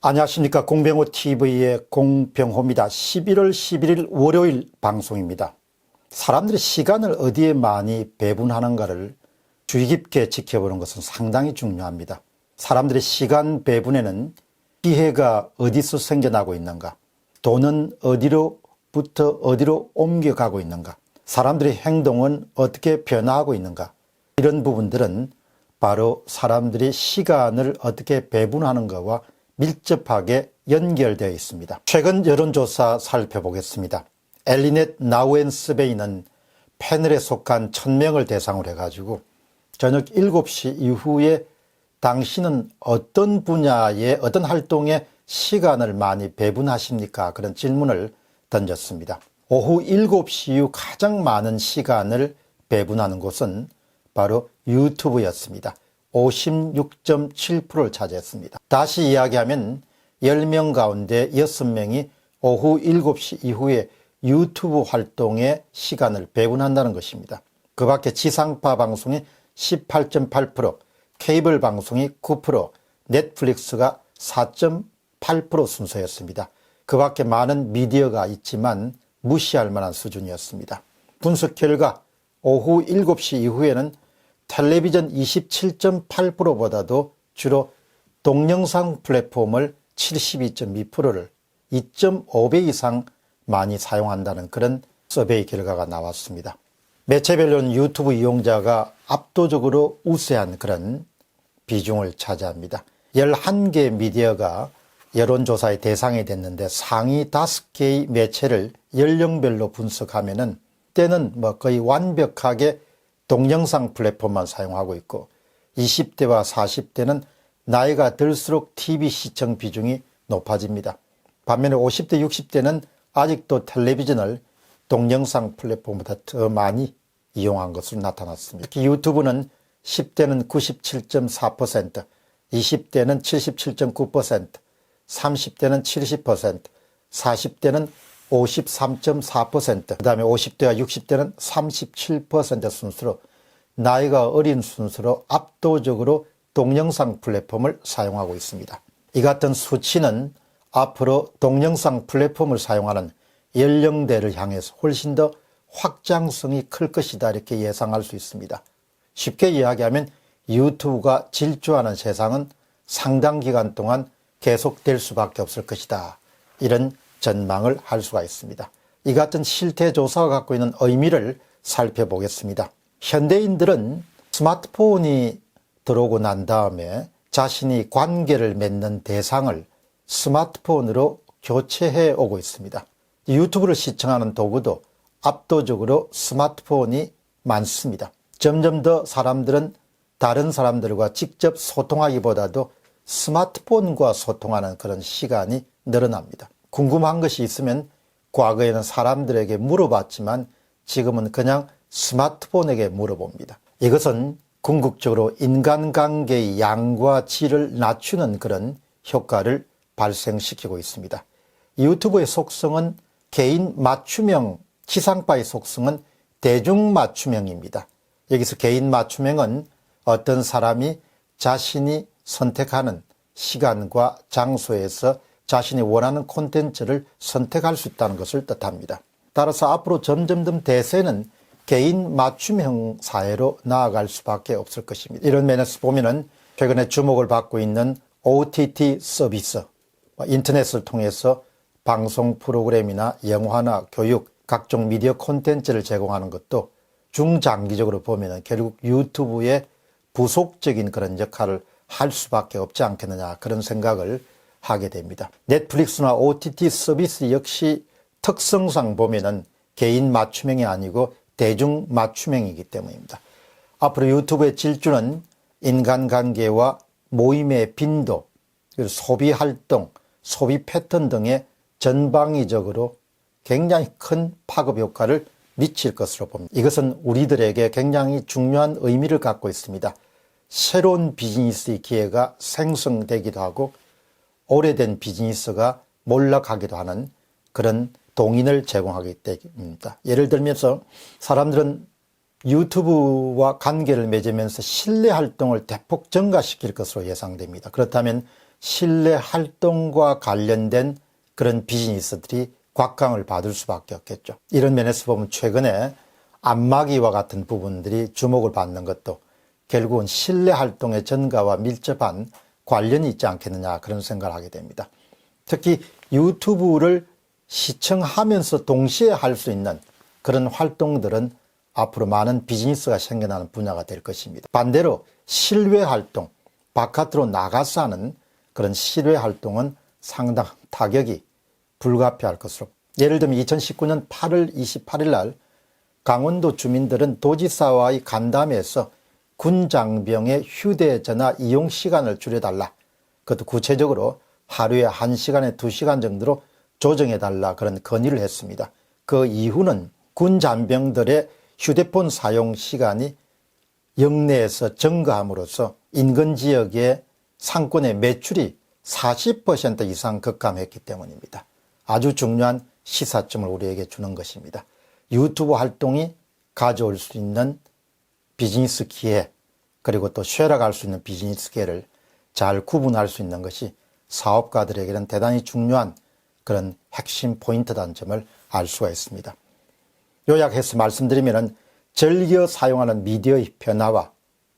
안녕하십니까. 공병호TV의 공병호입니다. 11월 11일 월요일 방송입니다. 사람들이 시간을 어디에 많이 배분하는가를 주의 깊게 지켜보는 것은 상당히 중요합니다. 사람들의 시간 배분에는 기회가 어디서 생겨나고 있는가, 돈은 어디로부터 어디로 옮겨가고 있는가, 사람들의 행동은 어떻게 변화하고 있는가, 이런 부분들은 바로 사람들이 시간을 어떻게 배분하는 것과 밀접하게 연결되어 있습니다. 최근 여론조사 살펴보겠습니다. 엘리넷 나우앤스베이는 패널에 속한 1000명을 대상으로 해가지고 저녁 7시 이후에 당신은 어떤 분야의 어떤 활동에 시간을 많이 배분하십니까? 그런 질문을 던졌습니다. 오후 7시 이후 가장 많은 시간을 배분하는 곳은 바로 유튜브였습니다. 56.7%를 차지했습니다. 다시 이야기하면 10명 가운데 6명이 오후 7시 이후에 유튜브 활동에 시간을 배분한다는 것입니다. 그 밖에 지상파 방송이 18.8%, 케이블 방송이 9%, 넷플릭스가 4.8% 순서였습니다. 그 밖에 많은 미디어가 있지만 무시할 만한 수준이었습니다. 분석 결과 오후 7시 이후에는 텔레비전 27.8%보다도 주로 동영상 플랫폼을 72.2%를 2.5배 이상 많이 사용한다는 그런 서베이 결과가 나왔습니다. 매체별로는 유튜브 이용자가 압도적으로 우세한 그런 비중을 차지합니다. 11개 미디어가 여론조사의 대상이 됐는데 상위 5개의 매체를 연령별로 분석하면은 때는 거의 완벽하게 동영상 플랫폼만 사용하고 있고 20대와 40대는 나이가 들수록 TV 시청 비중이 높아집니다. 반면에 50대, 60대는 아직도 텔레비전을 동영상 플랫폼보다 더 많이 이용한 것으로 나타났습니다. 특히 유튜브는 10대는 97.4%, 20대는 77.9%, 30대는 70%, 40대는 53.4%, 그 다음에 50대와 60대는 37% 순서로 나이가 어린 순서로 압도적으로 동영상 플랫폼을 사용하고 있습니다. 이 같은 수치는 앞으로 동영상 플랫폼을 사용하는 연령대를 향해서 훨씬 더 확장성이 클 것이다 이렇게 예상할 수 있습니다. 쉽게 이야기하면 유튜브가 질주하는 세상은 상당 기간 동안 계속될 수밖에 없을 것이다. 이런 전망을 할 수가 있습니다. 이 같은 실태 조사가 갖고 있는 의미를 살펴보겠습니다. 현대인들은 스마트폰이 들어오고 난 다음에 자신이 관계를 맺는 대상을 스마트폰으로 교체해 오고 있습니다. 유튜브를 시청하는 도구도 압도적으로 스마트폰이 많습니다. 점점 더 사람들은 다른 사람들과 직접 소통하기보다도 스마트폰과 소통하는 그런 시간이 늘어납니다. 궁금한 것이 있으면 과거에는 사람들에게 물어봤지만 지금은 그냥 스마트폰에게 물어봅니다. 이것은 궁극적으로 인간관계의 양과 질을 낮추는 그런 효과를 발생시키고 있습니다. 유튜브의 속성은 개인 맞춤형, 지상파의 속성은 대중 맞춤형입니다. 여기서 개인 맞춤형은 어떤 사람이 자신이 선택하는 시간과 장소에서 자신이 원하는 콘텐츠를 선택할 수 있다는 것을 뜻합니다. 따라서 앞으로 점점 더 대세는 개인 맞춤형 사회로 나아갈 수밖에 없을 것입니다. 이런 면에서 보면은 최근에 주목을 받고 있는 OTT 서비스, 인터넷을 통해서 방송 프로그램이나 영화나 교육, 각종 미디어 콘텐츠를 제공하는 것도 중장기적으로 보면은 결국 유튜브의 부속적인 그런 역할을 할 수밖에 없지 않겠느냐 그런 생각을 하게 됩니다. 넷플릭스나 OTT 서비스 역시 특성상 보면은 개인 맞춤형이 아니고 대중 맞춤형이기 때문입니다. 앞으로 유튜브의 질주는 인간관계와 모임의 빈도, 그리고 소비 활동, 소비 패턴 등의 전방위적으로 굉장히 큰 파급 효과를 미칠 것으로 봅니다. 이것은 우리들에게 굉장히 중요한 의미를 갖고 있습니다. 새로운 비즈니스의 기회가 생성되기도 하고 오래된 비즈니스가 몰락하기도 하는 그런 동인을 제공하기 때문입니다. 예를 들면서 사람들은 유튜브와 관계를 맺으면서 신뢰 활동을 대폭 증가시킬 것으로 예상됩니다. 그렇다면 실내 활동과 관련된 그런 비즈니스들이 곽강을 받을 수밖에 없겠죠. 이런 면에서 보면 최근에 안마기와 같은 부분들이 주목을 받는 것도 결국은 실내 활동의 증가와 밀접한 관련이 있지 않겠느냐 그런 생각을 하게 됩니다. 특히 유튜브를 시청하면서 동시에 할 수 있는 그런 활동들은 앞으로 많은 비즈니스가 생겨나는 분야가 될 것입니다. 반대로 실외 활동, 바깥으로 나가서 하는 그런 실외 활동은 상당 타격이 불가피할 것으로, 예를 들면 2019년 8월 28일 날 강원도 주민들은 도지사와의 간담회에서 군장병의 휴대전화 이용 시간을 줄여달라, 그것도 구체적으로 하루에 1시간에 2시간 정도로 조정해달라 그런 건의를 했습니다. 그 이후는 군장병들의 휴대폰 사용 시간이 영내에서 증가함으로써 인근 지역의 상권의 매출이 40% 이상 급감했기 때문입니다. 아주 중요한 시사점을 우리에게 주는 것입니다. 유튜브 활동이 가져올 수 있는 비즈니스 기회, 그리고 또 쇠락할 수 있는 비즈니스 기회를 잘 구분할 수 있는 것이 사업가들에게는 대단히 중요한 그런 핵심 포인트라는 점을 알 수가 있습니다. 요약해서 말씀드리면 즐겨 사용하는 미디어의 변화와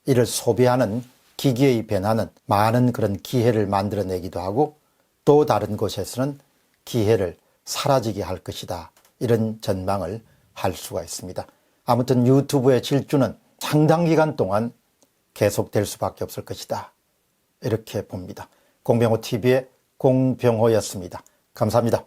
이를 소비하는 기기의 변화는 많은 그런 기회를 만들어내기도 하고 또 다른 곳에서는 기회를 사라지게 할 것이다, 이런 전망을 할 수가 있습니다. 아무튼 유튜브의 질주는 상당 기간 동안 계속될 수밖에 없을 것이다, 이렇게 봅니다. 공병호TV의 공병호였습니다. 감사합니다.